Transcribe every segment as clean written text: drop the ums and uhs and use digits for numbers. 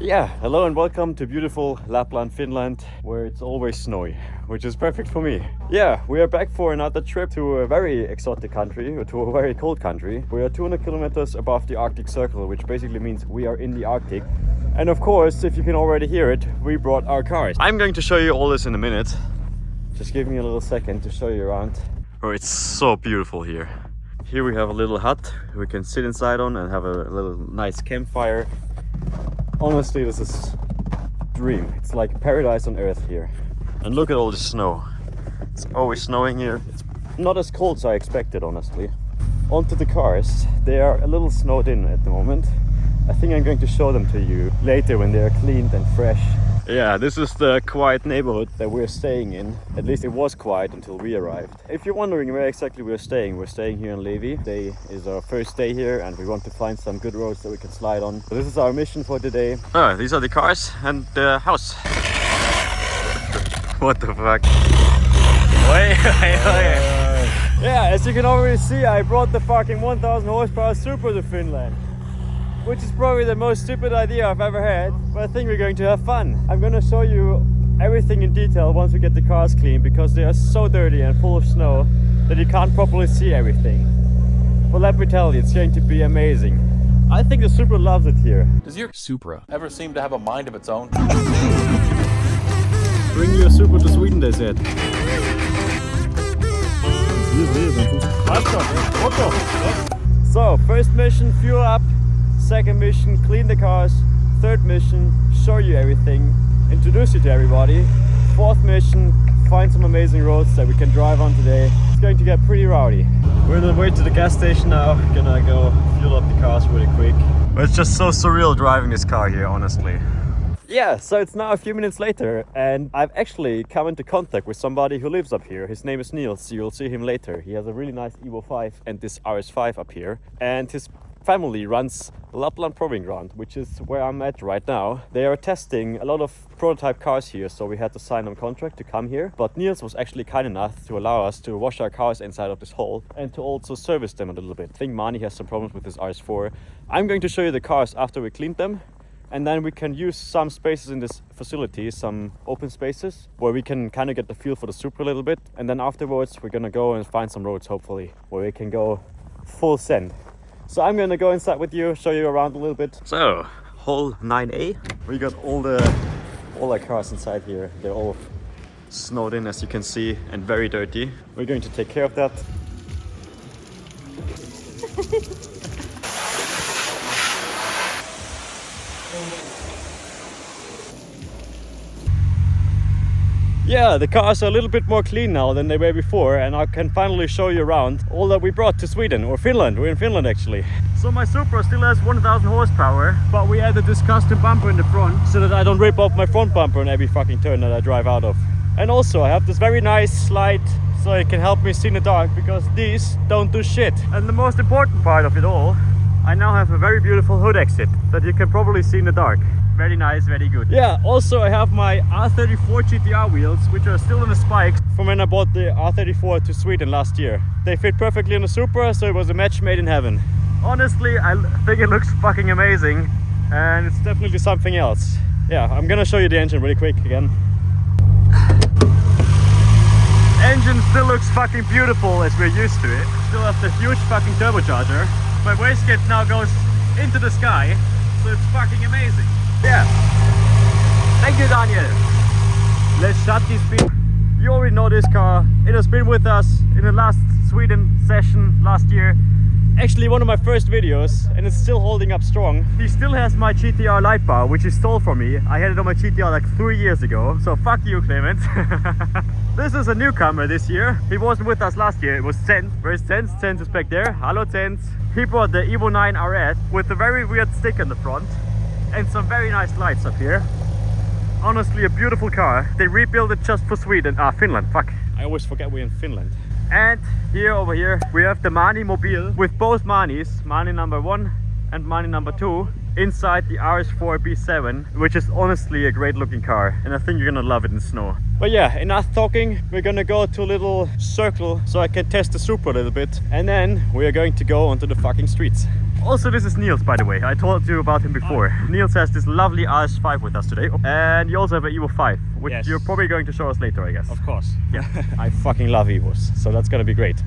Yeah, hello and welcome to beautiful Lapland, Finland, where it's always snowy, which is perfect for me. Yeah, we are back for another trip to a very exotic country, or to a very cold country. We are 200 kilometers above the Arctic Circle, which basically means we are in the Arctic. And of course, if you can already hear it, we brought our cars. I'm going to show you all this in a minute. Just give me a little second to show you around. Oh, it's so beautiful here. Here we have a little hut we can sit inside on and have a little nice campfire. Honestly, this is dream. It's like paradise on earth here. And look at all the snow. It's always snowing here. It's not as cold as I expected, honestly. Onto the cars. They are a little snowed in at the moment. I think I'm going to show them to you later when they are cleaned and fresh. Yeah, this is the quiet neighborhood that we're staying in. At least it was quiet until we arrived. If you're wondering where exactly we're staying here in Levi. Today is our first day here and we want to find some good roads that we can slide on. So this is our mission for today. Oh, these are the cars and the house. What the fuck? Yeah, as you can already see, I brought the fucking 1000 horsepower Supra to Finland. Which is probably the most stupid idea I've ever had, but I think we're going to have fun. I'm gonna show you everything in detail once we get the cars clean, because they are so dirty and full of snow that you can't properly see everything. But let me tell you, it's going to be amazing. I think the Supra loves it here. Does your Supra ever seem to have a mind of its own? Bring your Supra to Sweden, they said. So, first mission, fuel up. Second mission, clean the cars. Third mission, show you everything, introduce you to everybody. Fourth mission, find some amazing roads that we can drive on today. It's going to get pretty rowdy. We're on the way to the gas station now. Gonna go fuel up the cars really quick. But it's just so surreal driving this car here, honestly. Yeah, so it's now a few minutes later and I've actually come into contact with somebody who lives up here. His name is Niels, you'll see him later. He has a really nice Evo 5 and this RS5 up here. And his family runs Lapland Proving Ground, which is where I'm at right now. They are testing a lot of prototype cars here, so we had to sign a contract to come here. But Niels was actually kind enough to allow us to wash our cars inside of this hole and to also service them a little bit. I think Mani has some problems with his RS4. I'm going to show you the cars after we cleaned them. And then we can use some spaces in this facility, some open spaces, where we can kind of get the feel for the Supra a little bit. And then afterwards, we're gonna go and find some roads, hopefully, where we can go full send. So I'm gonna go inside with you, show you around a little bit. So, hole 9A. We got all our cars inside here. They're all snowed in, as you can see, and very dirty. We're going to take care of that. Yeah, the cars are a little bit more clean now than they were before, and I can finally show you around all that we brought to Sweden, or Finland. We're in Finland actually. So my Supra still has 1000 horsepower, but we added this custom bumper in the front so that I don't rip off my front bumper on every fucking turn that I drive out of. And also I have this very nice light so it can help me see in the dark, because these don't do shit. And the most important part of it all, I now have a very beautiful hood exit that you can probably see in the dark. Very nice, very good. Yeah, also I have my R34 GTR wheels, which are still in the spikes from when I bought the R34 to Sweden last year. They fit perfectly on the Supra, so it was a match made in heaven. Honestly, I think it looks fucking amazing, and it's definitely something else. Yeah, I'm gonna show you the engine really quick again. Engine still looks fucking beautiful as we're used to it. Still has the huge fucking turbocharger. My wastegate now goes into the sky, so it's fucking amazing. Yeah. Thank you, Daniel. Let's shut this bit. You already know this car. It has been with us in the last Sweden session last year. Actually one of my first videos, and it's still holding up strong. He still has my GTR light bar, which he stole from me. I had it on my GTR like 3 years ago, so fuck you, Clement. This is a newcomer this year. He wasn't with us last year. It was Tens. Where's Tens? Tens is back there. Hello, Tens. He brought the Evo 9 RS with a very weird stick in the front and some very nice lights up here. Honestly, a beautiful car. They rebuilt it just for Sweden. Finland, fuck. I always forget we're in Finland. And here, over here, we have the Mani Mobile with both Manis, Mani number 1 and Mani number 2, inside the RS4 B7, which is honestly a great looking car, and I think you're gonna love it in snow. But yeah, enough talking. We're gonna go to a little circle so I can test the Supra a little bit, and then we are going to go onto the fucking streets. Also, this is Niels, by the way. I told you about him before. Niels has this lovely RS5 with us today. And you also have an Evo 5, which you're probably going to show us later, I guess. Of course. Yeah. I fucking love Evos, so that's gonna be great.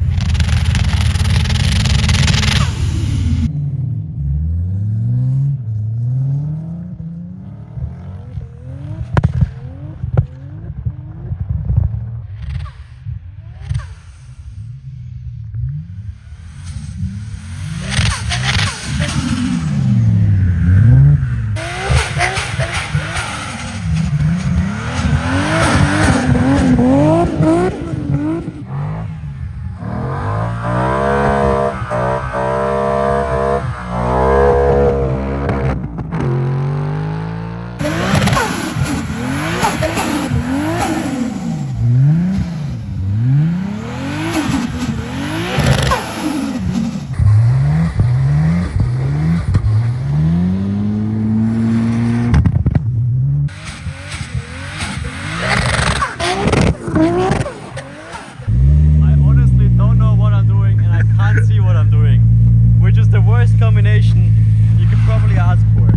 Combination you could probably ask for.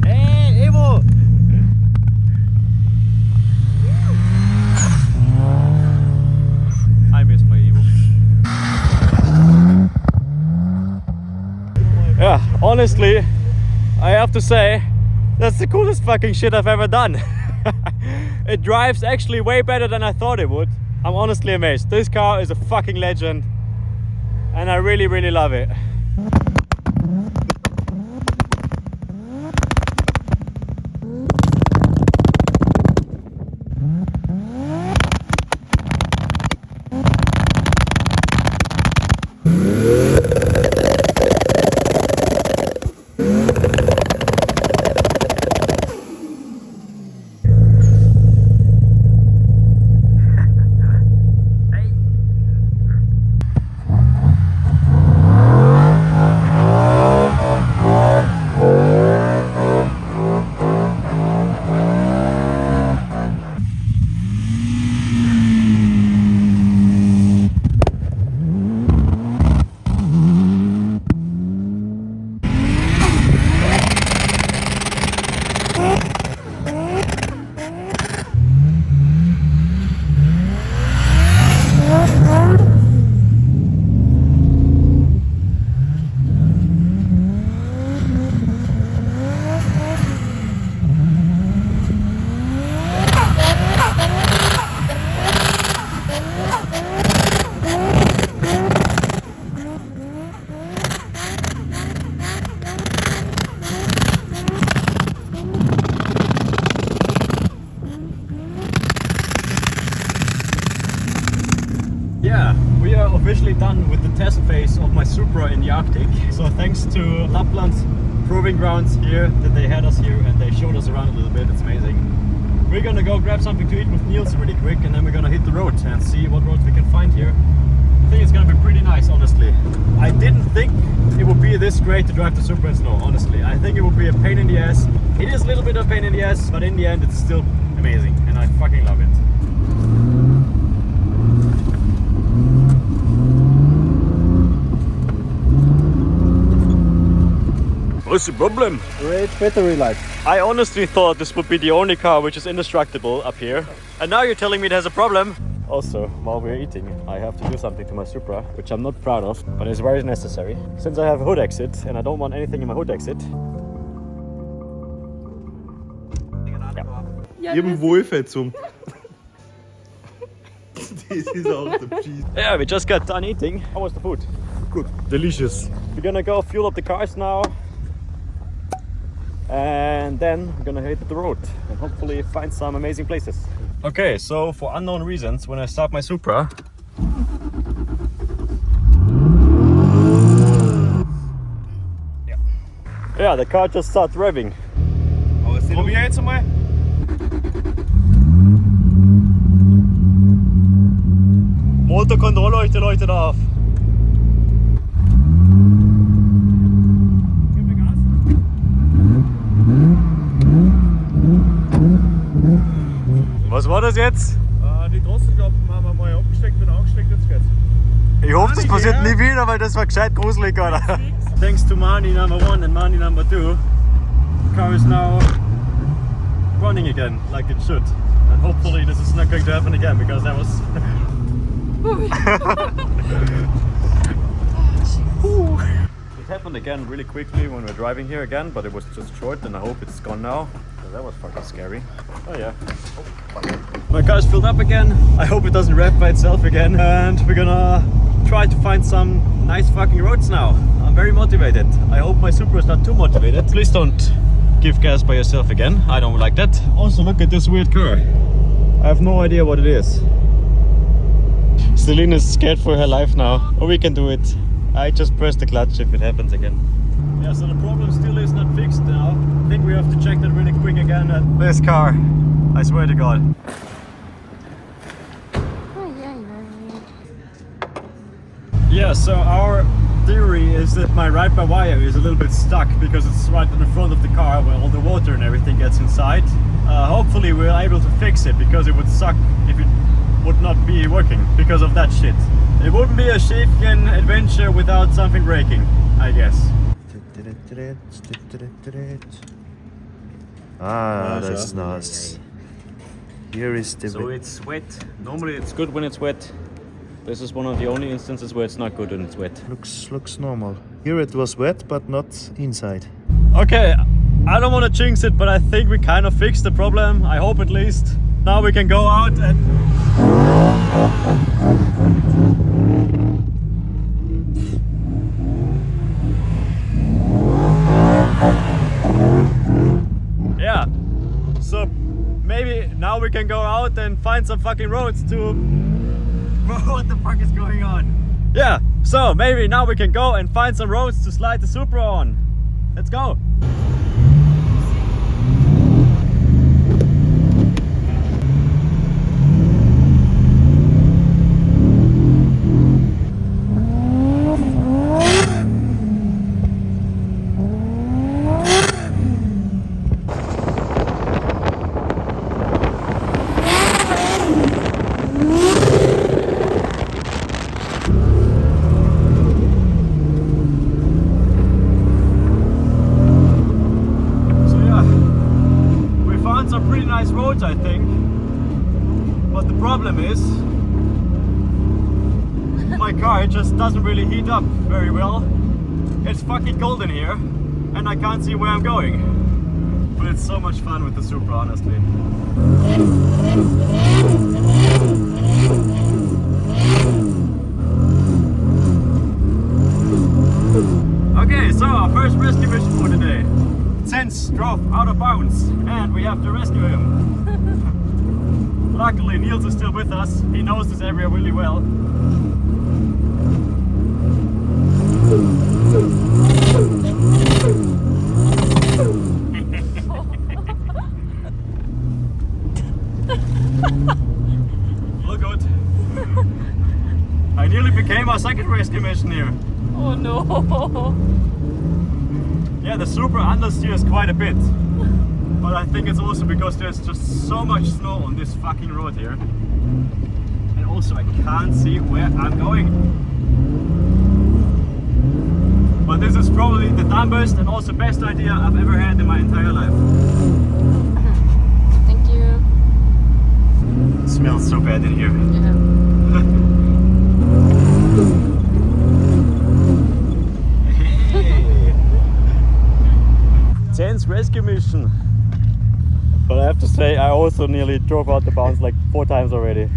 Hey, Evo! I miss my Evo. Yeah, honestly, I have to say, that's the coolest fucking shit I've ever done. It drives actually way better than I thought it would. I'm honestly amazed. This car is a fucking legend. And I really, really love it. Yeah, we are officially done with the test phase of my Supra in the Arctic. So thanks to Lapland Proving Grounds here that they had us here and they showed us around a little bit. It's amazing. We're gonna go grab something to eat with Niels really quick and then we're gonna hit the road and see what roads we can find here. I think it's gonna be pretty nice, honestly. I didn't think it would be this great to drive the Supra in snow, honestly. I think it would be a pain in the ass. It is a little bit of a pain in the ass, but in the end it's still amazing and I fucking love it. What's the problem? Great battery life. I honestly thought this would be the only car which is indestructible up here. And now you're telling me it has a problem. Also, while we're eating, I have to do something to my Supra, which I'm not proud of, but it's very necessary. Since I have a hood exit and I don't want anything in my hood exit. Eben Wohlfett zum. This is auch the cheese. Yeah, we just got done eating. How was the food? Good. Delicious. We're gonna go fuel up the cars now. And then we're gonna hit the road and hopefully find some amazing places. Okay, so for unknown reasons, when I start my Supra, yeah, the car just starts revving. Probier jetzt mal. Motorkontrollleuchte leuchtet auf. Was war das jetzt? Die Drosselklappen haben wir mal abgesteckt und angesteckt, jetzt geht's. Ich hoffe, das passiert nie wieder, weil das war gescheit gruselig, oder? Thanks to Mani number 1 and Mani number 2, car is now running again like it should. And hopefully this is not going to happen again because that was... It happened again really quickly when we were driving here again, but it was just short and I hope it's gone now. That was fucking scary. Oh yeah. Oh, fuck. My car's filled up again. I hope it doesn't rev by itself again. And we're gonna try to find some nice fucking roads now. I'm very motivated. I hope my Supra is not too motivated. Please don't give gas by yourself again. I don't like that. Also look at this weird car. I have no idea what it is. Celine is scared for her life now. But we can do it. I just press the clutch if it happens again. Yeah, so the problem still is not fixed now. I think we have to check that really quick again at this car. I swear to God. Yeah, so our theory is that my ride-by-wire is a little bit stuck because it's right in the front of the car where all the water and everything gets inside. Hopefully we're able to fix it because it would suck if it would not be working because of that shit. It wouldn't be a Schaefchen adventure without something breaking, I guess. Ah, that's nice. Here is the... So it's wet. Normally it's good when it's wet. This is one of the only instances where it's not good when it's wet. Looks normal. Here it was wet, but not inside. Okay, I don't want to jinx it, but I think we kind of fixed the problem. I hope at least. Now we can go out and... Yeah, so maybe now we can go out and find some fucking roads to... What the fuck is going on? Yeah, so maybe now we can go and find some roads to slide the Supra on. Let's go! Roads, I think, but the problem is my car just doesn't really heat up very well. It's fucking cold in here and I can't see where I'm going, but it's so much fun with the Supra, honestly. Okay, so our first rescue mission for today. Sense drove out of bounds and we have to rescue him. Luckily Niels is still with us, he knows this area really well. Look good. I nearly became our second rescue mission here. Oh no! Yeah, the Supra understeers quite a bit, but I think it's also because there's just so much snow on this fucking road here, and also I can't see where I'm going. But this is probably the dumbest and also best idea I've ever had in my entire life. Thank you. It smells so bad in here. Tense rescue mission. But I have to say, I also nearly drove out the bounds like 4 times already.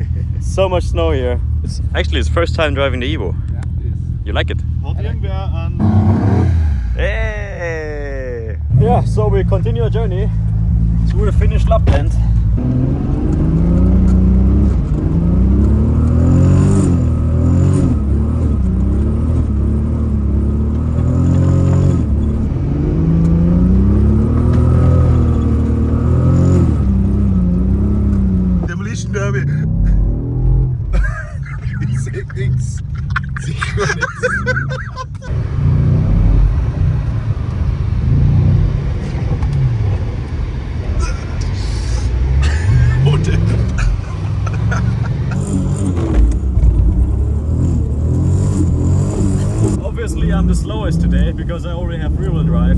So much snow here. It's actually his first time driving the Evo. Ja, ist. You like it? Hat irgendwer an... Hey! Yeah, so we continue our journey through the Finnish Lapland. Derby. Ich seh nix. Sicher nix. Oh, der it because I already have rear-wheel drive.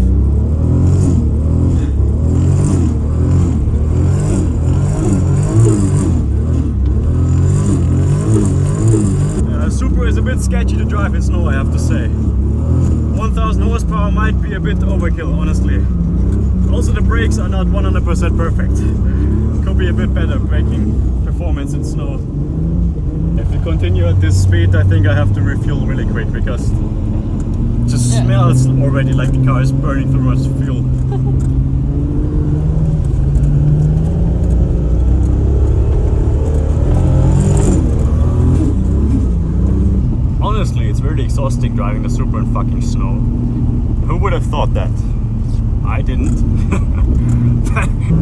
Supra is a bit sketchy to drive in snow, I have to say. 1000 horsepower might be a bit overkill, honestly. Also, the brakes are not 100% perfect. Could be a bit better braking performance in snow. If we continue at this speed, I think I have to refuel really quick because it just smells already like the car is burning too much fuel. Honestly, it's really exhausting driving the Supra in fucking snow. Who would have thought that? I didn't.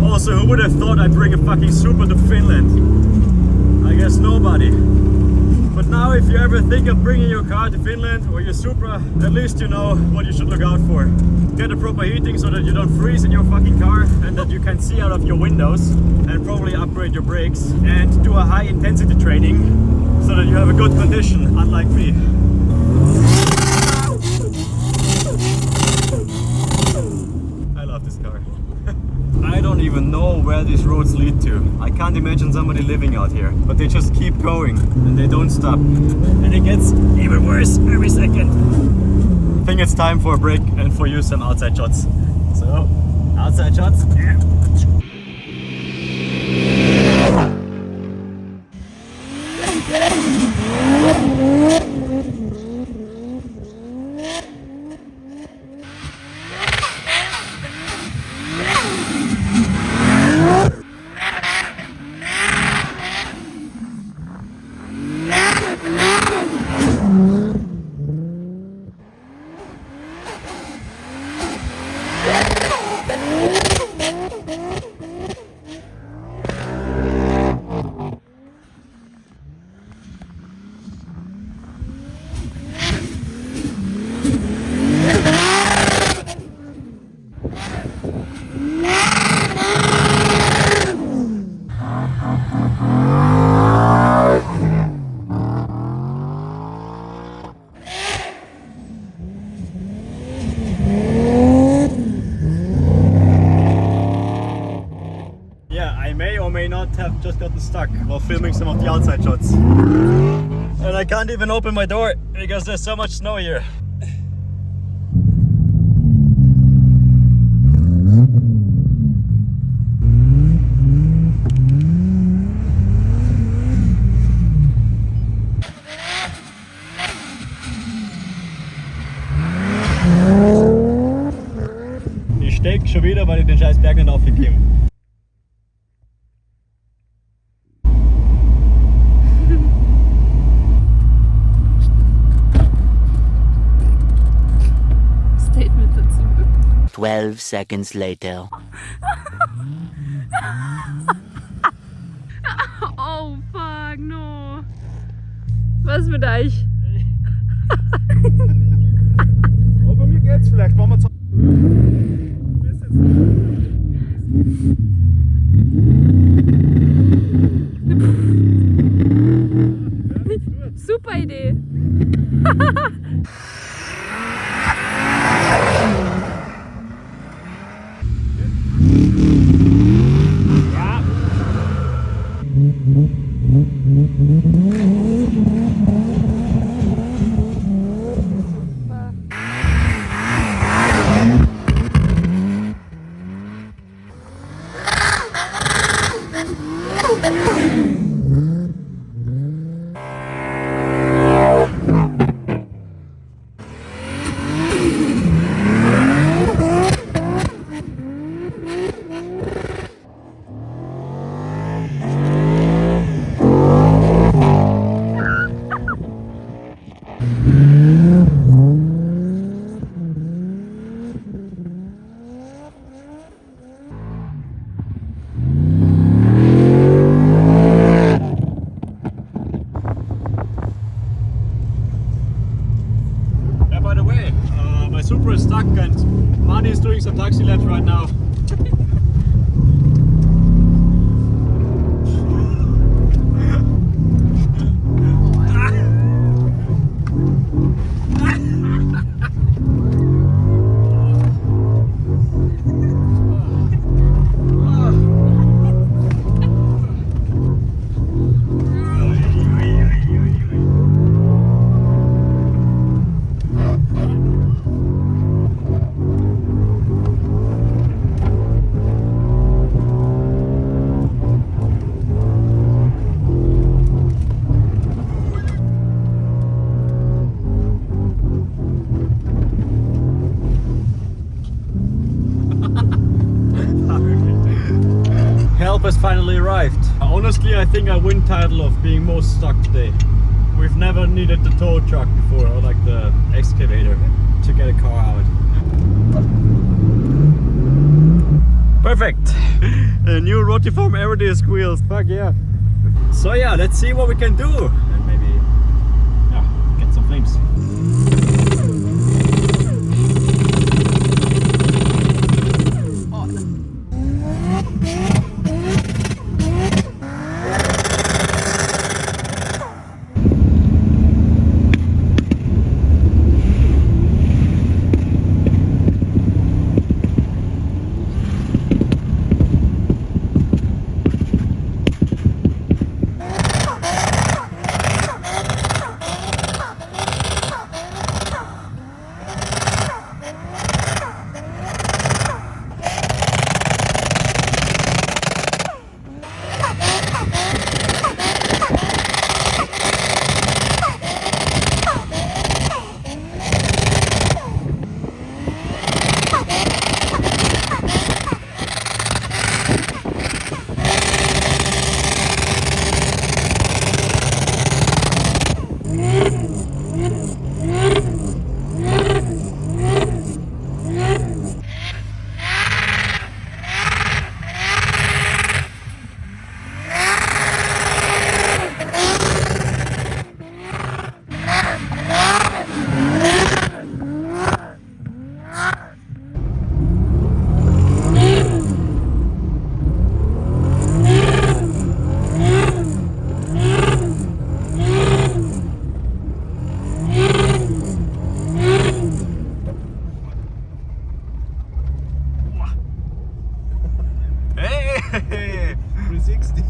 Also, who would have thought I'd bring a fucking Supra to Finland? I guess nobody. But now if you ever think of bringing your car to Finland or your Supra, at least you know what you should look out for. Get a proper heating so that you don't freeze in your fucking car and that you can see out of your windows, and probably upgrade your brakes and do a high intensity training so that you have a good condition, unlike me. I love this car. I don't even know where these roads lead to. I can't imagine somebody living out here, but they just keep going and they don't stop. And it gets even worse every second. I think it's time for a break and for you some outside shots. So, outside shots. Yeah. Have just gotten stuck while filming some of the outside shots. And I can't even open my door because there's so much snow here. Ich steig schon wieder, weil ich den scheiß Berg nicht aufgegeben. Statement dazu. 12 seconds later. Oh fuck, no. Was mit euch? Oh, bei mir geht's vielleicht. Machen wir zu. Super Idee. help has finally arrived. Honestly, I think I win title of being most stuck today. We've never needed the tow truck before, or like the excavator, to get a car out. Perfect! A new rotiform aero squeals, fuck yeah! So yeah, let's see what we can do, and maybe get some flames. Hey, 360.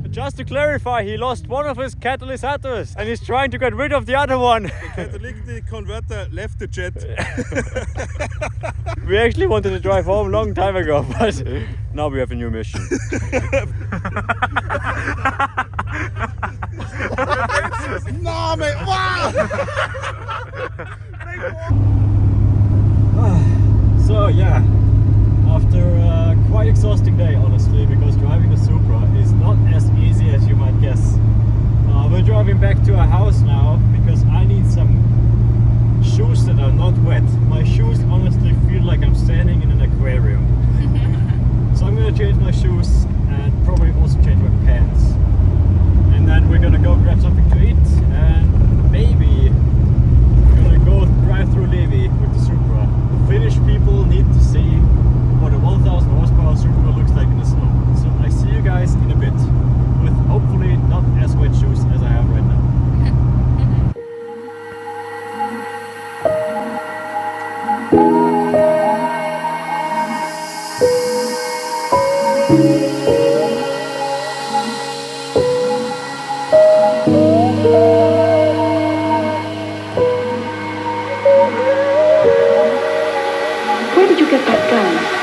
Just to clarify, he lost one of his catalysts and he's trying to get rid of the other one. The catalytic converter left the jet. We actually wanted to drive home a long time ago, but now we have a new mission. No, mate! Wow! So yeah, after a quite exhausting day, honestly, because driving the Supra is not as easy as you might guess. We're driving back to our house now because I need some shoes that are not wet. My shoes honestly feel like I'm standing in an aquarium. So I'm gonna change my shoes and probably also change my pants. And then we're gonna go grab something to eat and maybe we're gonna go drive through Levi with get that done.